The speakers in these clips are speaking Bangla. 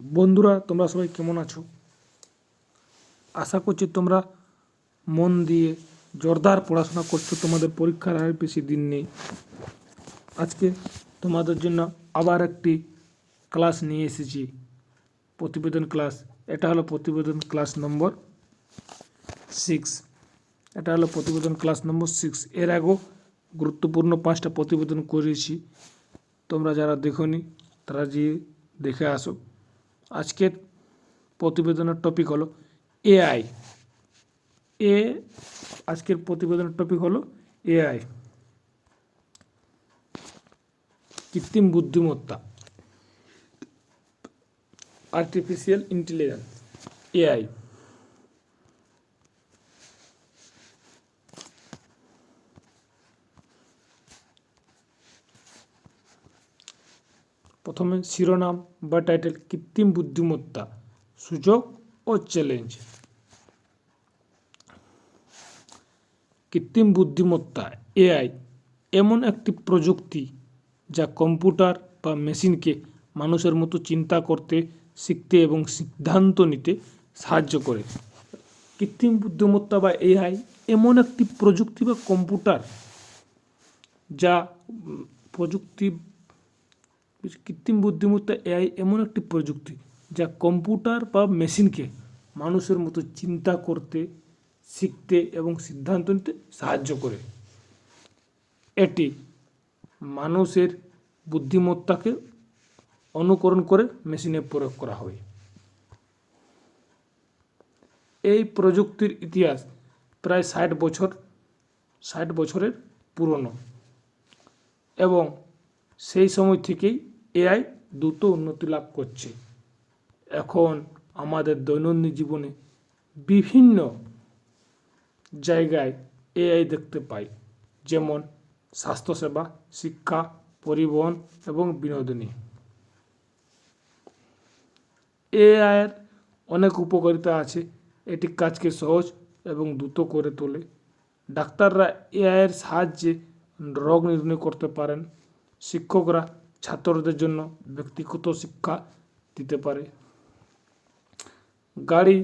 বন্ধুরা, তোমরা সবাই কেমন আছো? আশা করছি তোমরা মন দিয়ে জোরদার পড়াশোনা করছো। তোমাদের পরীক্ষার আর বেশি দিন নেই। আজকে তোমাদের জন্য আবার একটি ক্লাস নিয়ে এসেছি, প্রতিবেদন ক্লাস। এটা হলো প্রতিবেদন ক্লাস নম্বর 6। এটা হলো প্রতিবেদন ক্লাস নম্বর 6। এর আগেও গুরুত্বপূর্ণ 5টা প্রতিবেদন করেছি। তোমরা যারা দেখোনি তারা গিয়ে দেখে আসো। আজকের প্রতিবেদনের টপিক হলো এআই। আজকের প্রতিবেদনের টপিক হলো এআই, কৃত্রিম বুদ্ধিমত্তা, আর্টিফিশিয়াল ইন্টেলিজেন্স, এআই। প্রথমে শিরোনাম বা টাইটেল, কৃত্রিম বুদ্ধিমত্তা, সুযোগ ও চ্যালেঞ্জ। কৃত্রিম বুদ্ধিমত্তা এআই এমন একটি প্রযুক্তি যা কম্পিউটার বা মেশিনকে মানুষের মতো চিন্তা করতে, শিখতে এবং সিদ্ধান্ত নিতে সাহায্য করে। কৃত্রিম বুদ্ধিমত্তা বা এআই এমন একটি প্রযুক্তি বা কম্পিউটার যা কৃত্রিম বুদ্ধিমত্তা এআই এমন একটি প্রযুক্তি যা কম্পিউটার বা মেশিনকে মানুষের মতো চিন্তা করতে, শিখতে এবং সিদ্ধান্ত নিতে সাহায্য করে। এটি মানুষের বুদ্ধিমত্তাকে অনুকরণ করে মেশিনে প্রয়োগ করা হয়। এই প্রযুক্তির ইতিহাস প্রায় 60 বছরের পুরনো এবং সেই সময় থেকেই এআই দ্রুত উন্নতি লাভ করছে। এখন আমাদের দৈনন্দিন জীবনে বিভিন্ন জায়গায় এআই দেখতে পাই, যেমন স্বাস্থ্যসেবা, শিক্ষা, পরিবহন এবং বিনোদনী। এআইয়ের অনেক উপকারিতা আছে। এটি কাজকে সহজ এবং দ্রুত করে তোলে। ডাক্তাররা এআইয়ের সাহায্যে রোগ নির্ণয় করতে পারেন। শিক্ষকরা ছাত্রদের জন্য ব্যক্তিগত শিক্ষা দিতে পারে। গাড়ি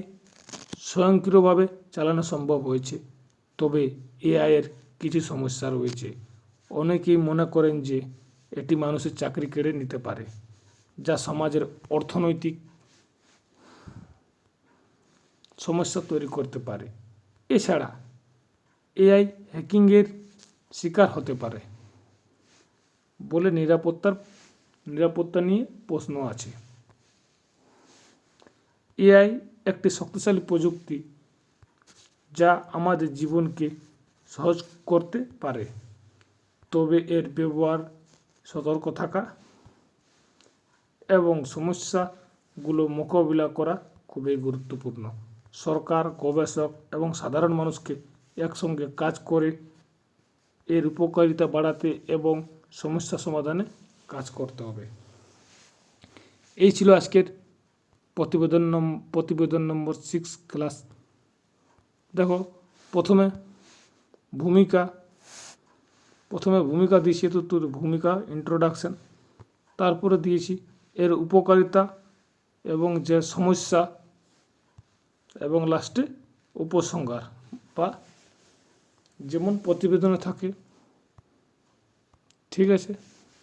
স্বয়ংক্রিয়ভাবে চালানো সম্ভব হয়েছে, তবে এআইয়ের কিছু সমস্যা রয়েছে। অনেকেই মনে করেন যে এটি মানুষের চাকরি কেড়ে নিতে পারে, যা সমাজের অর্থনৈতিক সমস্যা তৈরি করতে পারে। এছাড়া এআই হ্যাকিংয়ের শিকার হতে পারে বলে নিরাপত্তা নিয়ে প্রশ্ন আছে। এআই একটি শক্তিশালী প্রযুক্তি যা আমাদের জীবনকে সহজ করতে পারে, তবে এর ব্যবহার সতর্ক থাকা এবং সমস্যাগুলো মোকাবিলা করা খুবই গুরুত্বপূর্ণ। সরকার, গবেষক এবং সাধারণ মানুষকে একসঙ্গে কাজ করে এর উপকারিতা বাড়াতে এবং সমস্যা সমাধানে কাজ করতে হবে। এই ছিল আজকের প্রতিবেদন নম্বর 6 ক্লাস। দেখো, প্রথমে ভূমিকা দিয়েছি, তো তোর ভূমিকা ইন্ট্রোডাকশন, তারপরে দিয়েছি এর উপকারিতা এবং যে সমস্যা, এবং লাস্টে উপসংহার বা যেমন প্রতিবেদনে থাকে। ঠিক আছে,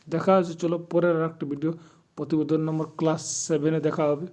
দেখা হচ্ছে। চলো পরের একটা ভিডিও প্রতিবেদন নম্বর ক্লাস 7 দেখা হবে।